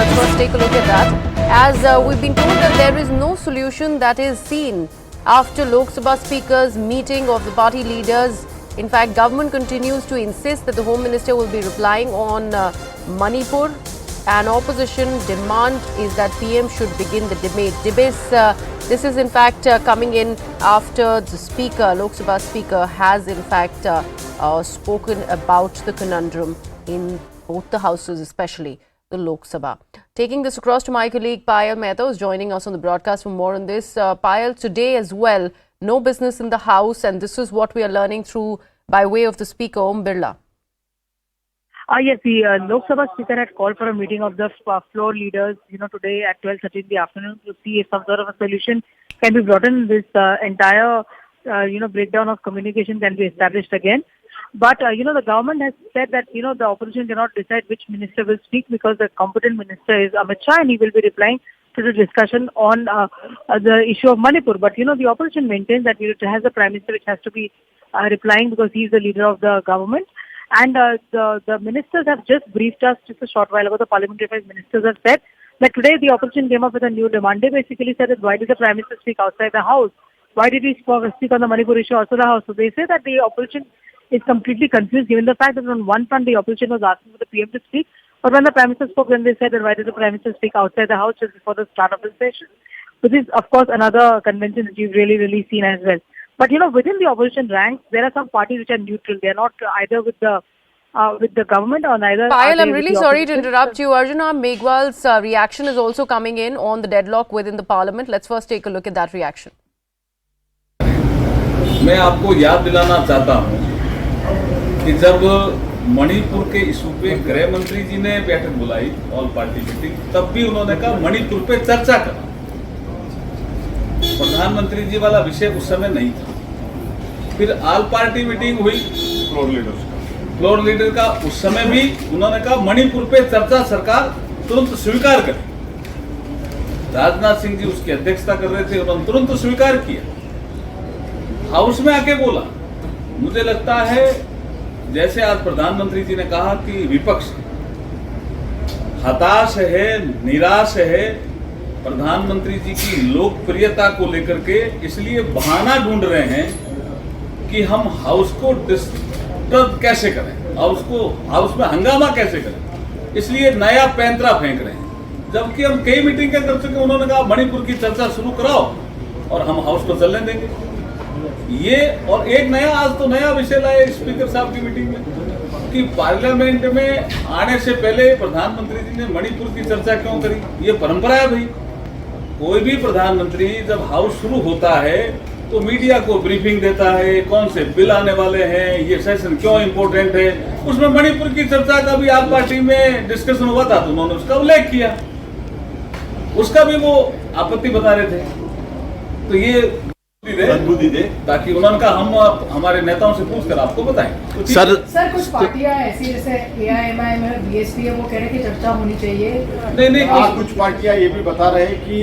let's first take a look at that. As we've been told that there is no solution that is seen after Lok Sabha Speaker's meeting of the party leaders. In fact, government continues to insist that the Home Minister will be replying on Manipur. An opposition demand is that PM should begin the debate. This is in fact coming in after the Speaker, Lok Sabha Speaker, has in fact spoken about the conundrum in both the houses, especially the Lok Sabha. Taking this across to my colleague Payal Mehta, who's joining us on the broadcast for more on this. Payal, today as well, no business in the House, and this is what we are learning through by way of the Speaker, Om Birla. Yes, the Lok Sabha Speaker had called for a meeting of the floor leaders, today at 12:30 in the afternoon to see if some sort of a solution can be brought in. This entire, breakdown of communication can be established again. But, the government has said that, the opposition cannot decide which minister will speak because the competent minister is Amit Shah and he will be replying to the discussion on the issue of Manipur. But, the opposition maintains that it has a prime minister which has to be replying because he is the leader of the government. And the ministers have just briefed us just a short while ago. The parliamentary affairs ministers have said that today the opposition came up with a new demand. They basically said that why did the prime minister speak outside the house? Why did he speak on the Manipur issue outside the house? So they say that the opposition is completely confused given the fact that on one front the opposition was asking for the PM to speak, but when the Prime Minister spoke, then they said that why did the Prime Minister speak outside the House just before the start of the session. Which is, of course, another convention that you've really seen as well. But, within the opposition ranks, there are some parties which are neutral. They are not either with the government or neither. Payal, I'm really sorry to interrupt you. Arjuna Meghwal's reaction is also coming in on the deadlock within the Parliament. Let's first take a look at that reaction. मैं आपको याद दिलाना चाहता हूं कि जब मणिपुर के issue पे गृह मंत्री जी ने बैठक बुलाई ऑल पार्टी मीटिंग, तब भी उन्होंने कहा मणिपुर पे चर्चा करें। प्रधानमंत्री जी वाला विषय उस समय नहीं था। फिर ऑल पार्टी मीटिंग हुई फ्लोर लीडर का, उस समय भी उन्होंने कहा मणिपुर पे चर्चा सरकार तुरंत स्वीकार करे। राजनाथ सिंह जी उसकी अध्यक्षता कर रहे थे, उन्होंने तुरंत स्वीकार किया। हाउस में आके बोला, मुझे लगता है जैसे आज प्रधानमंत्री जी ने कहा कि विपक्ष हताश है, निराश है प्रधानमंत्री जी की लोकप्रियता को लेकर के, इसलिए बहाना ढूंढ रहे हैं कि हम हाउस को डिस्टर्ब कैसे करें, हाउस में हंगामा कैसे करें, इसलिए नया पैंतरा फेंक रहे हैं। जबकि हम कई मीटिंगें कर चुके, उन्होंने कहा मणिपुर की चर्चा शुरू कराओ और हम हाउस को चलने देंगे। ये और एक नया, आज तो नया विषय लाए स्पीकर साहब की मीटिंग में कि पार्लियामेंट में आने से पहले प्रधानमंत्री जी ने मणिपुर की चर्चा क्यों करी। ये परंपरा है भाई, कोई भी प्रधानमंत्री जब हाउस शुरू होता है तो मीडिया को ब्रीफिंग देता है, कौन से बिल आने वाले हैं, ये सेशन क्यों इम्पोर्टेंट है। उसमें मणिपुर की चर्चा का भी आप पार्टी में डिस्कशन हुआ था तो उन्होंने उसका उल्लेख किया, उसका भी वो आपत्ति बता रहे थे। तो ये दे ताकि उन्होंने कहा हम हमारे नेताओं से पूछकर आपको बताएं। सर कुछ पार्टियां ऐसी जैसे AIMIM है, BSP है, वो कह रहे हैं कि चर्चा होनी चाहिए। नहीं, कुछ पार्टियां ये भी बता रहे हैं कि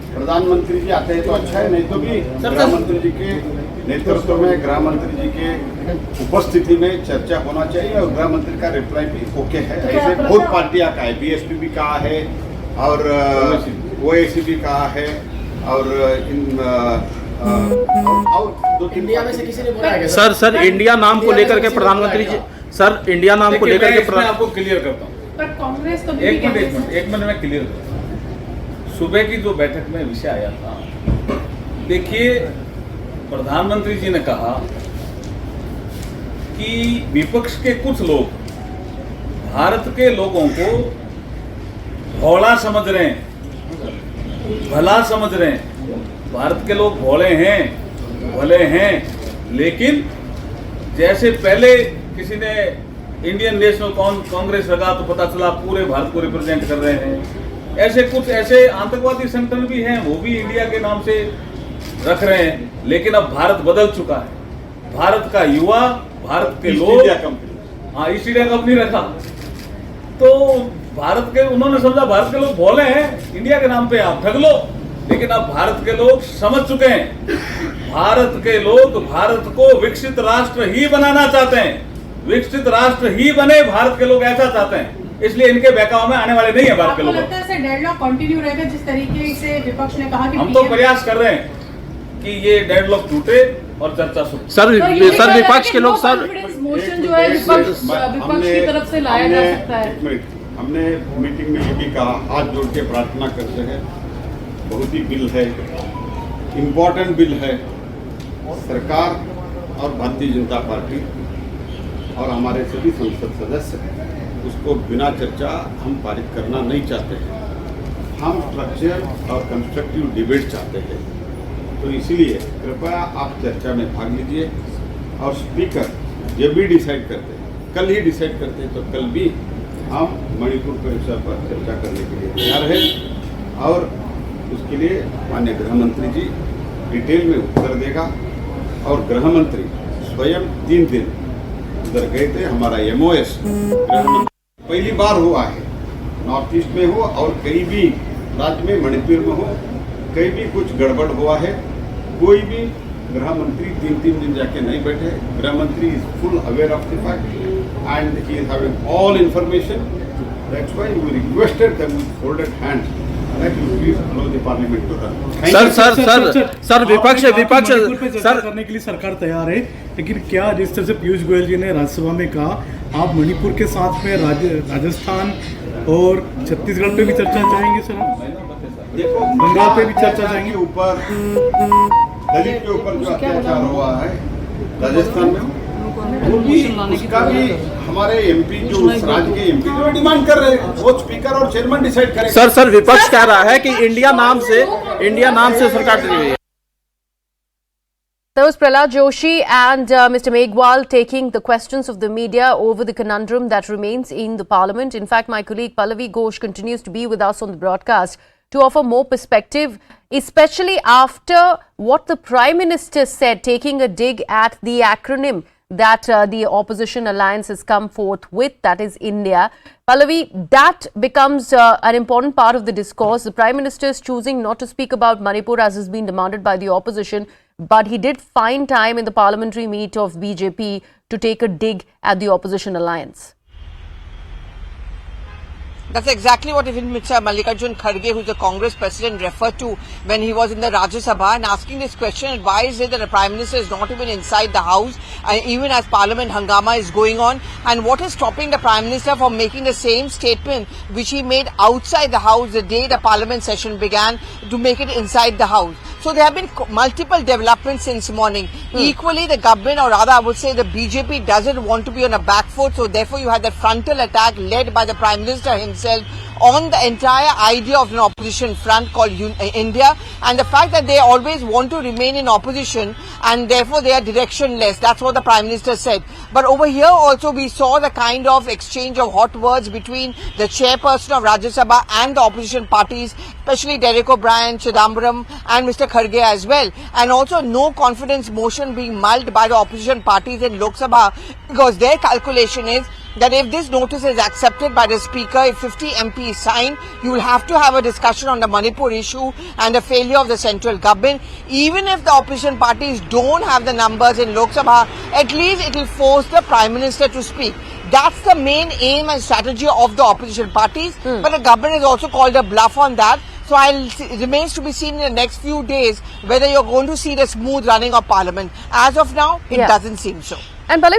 प्रधानमंत्री जी आते हैं तो अच्छा है, नहीं तो भी गृह मंत्री जी के नेतृत्व में, गृह मंत्री जी के उपस्थिति में चर्चा होना चाहिए और गृह मंत्री का रिप्लाई भी ओके है। ऐसे बहुत पार्टियां का है, BSP भी कहा है और OAC भी कहा है और इंडिया में से किसी ने बोला है सर इंडिया नाम को लेकर के प्रधानमंत्री जी, सर इंडिया नाम को लेकर के मैं आपको क्लियर करता हूँ। पर कांग्रेस तो एक मिनट में क्लियर करता हूँ। सुबह की जो बैठक में विषय आया था, देखिए प्रधानमंत्री जी ने कहा कि विपक्ष के कुछ लोग भारत के लोगों को भोला समझ रहे हैं, भला समझ रहे हैं। भारत के लोग भोले हैं, लेकिन जैसे पहले किसी ने इंडियन नेशनल कांग्रेस लगा तो पता चला पूरे भारत को रिप्रेजेंट कर रहे हैं। ऐसे कुछ ऐसे आतंकवादी संगठन भी हैं, वो भी इंडिया के नाम से रख रहे हैं। लेकिन अब भारत बदल चुका है, भारत का युवा, भारत के लोग, ईस्ट इंडिया कंपनी रखा तो भारत के, उन्होंने समझा भारत के लोग भोले हैं, इंडिया के नाम पे आप ठग लो। लेकिन अब भारत के लोग समझ चुके हैं, भारत के लोग भारत को विकसित राष्ट्र ही बनाना चाहते हैं, विकसित राष्ट्र ही बने भारत के लोग, ऐसा चाहते हैं। इसलिए इनके बहकाव में आने वाले नहीं है भारत के आपको लोग। लगता है सर डेडलॉक कंटिन्यू रहेगा जिस तरीके से विपक्ष ने कहा कि हम तो प्रयास कर रहे हैं कि ये डेडलॉक टूटे और चर्चा शुरू। सर विपक्ष के लोग सर मोशन जो है विपक्ष की तरफ से लाया जा सकता है। हमने मीटिंग में ये भी कहा, हाथ जोड़ के प्रार्थना करते हैं, बहुत ही बिल है, इम्पोर्टेंट बिल है, सरकार और भारतीय जनता पार्टी और हमारे सभी संसद सदस्य उसको बिना चर्चा हम पारित करना नहीं चाहते हैं। हम स्ट्रक्चर और कंस्ट्रक्टिव डिबेट चाहते हैं, तो इसीलिए कृपया आप चर्चा में भाग लीजिए और स्पीकर जब भी डिसाइड करते हैं, कल ही डिसाइड करते हैं, तो कल भी हम मणिपुर के विषय पर चर्चा करने के लिए तैयार हैं और उसके लिए माननीय गृह मंत्री जी डिटेल में उत्तर देगा। और गृह मंत्री स्वयं 3 दिन उधर गए थे। हमारा MOS पहली बार हुआ है, नॉर्थ ईस्ट में हो और कहीं भी राज्य में, मणिपुर में हो, कहीं भी कुछ गड़बड़ हुआ है, कोई भी गृह मंत्री 3 दिन जाके नहीं बैठे। गृह मंत्री is full aware of the fact and he is having all information. That's why we requested them with folded hands that you please allow the parliament to run. Sir विपक्ष सर करने के लिए सरकार तैयार है, लेकिन क्या जिस तरह से पीयूष गोयल जी ने राज्यसभा में कहा, आप मणिपुर के साथ में राजस्थान और छत्तीसगढ़ पे भी चर्चा चाहेंगे सर? देखो, बंगाल पे भी चर्चा चाहेंगे। ऊपर दलित के ऊपर जो अत्याचार हुआ है राजस्थान में, वो भी उसका भी हमारे MP जो उस राज्य के MP जो डिमांड कर रहे हैं, वो स्पीकर और चेयरमैन डिसाइड करेंगे। सर विपक्ष कह रहा है कि इंडिया नाम से सरकार चली हुई है। That was Prahlad Joshi and Mr. Megwal taking the questions of the media over the conundrum that remains in the parliament. In fact, my colleague Pallavi Ghosh continues to be with us on the broadcast to offer more perspective, especially after what the Prime Minister said, taking a dig at the acronym that the opposition alliance has come forth with, that is India. Pallavi, that becomes an important part of the discourse. The Prime Minister is choosing not to speak about Manipur as has been demanded by the opposition, but he did find time in the parliamentary meet of BJP to take a dig at the opposition alliance. That's exactly what even Mr. Mallikarjun Kharge, who's the Congress president, referred to when he was in the Rajya Sabha and asking this question, why is it that the Prime Minister is not even inside the House, even as Parliament hangama is going on, and what is stopping the Prime Minister from making the same statement which he made outside the House the day the Parliament session began, to make it inside the House. So there have been multiple developments since morning. Equally, the government, or rather I would say the BJP, doesn't want to be on a back foot, so therefore you had that frontal attack led by the Prime Minister himself on the entire idea of an opposition front called India, and the fact that they always want to remain in opposition and therefore they are directionless. That's what the Prime Minister said. But over here also we saw the kind of exchange of hot words between the chairperson of Rajya Sabha and the opposition parties, especially Derek O'Brien, Chidambaram and Mr. Kharge as well. And also no confidence motion being mulled by the opposition parties in Lok Sabha, because their calculation is that if this notice is accepted by the Speaker, if 50 MPs sign, you will have to have a discussion on the Manipur issue and the failure of the central government. Even if the opposition parties don't have the numbers in Lok Sabha, at least it will force the Prime Minister to speak. That's the main aim and strategy of the opposition parties. But the government has also called a bluff on that. So it remains to be seen in the next few days whether you're going to see the smooth running of Parliament. As of now, it doesn't seem so. And Pallavi,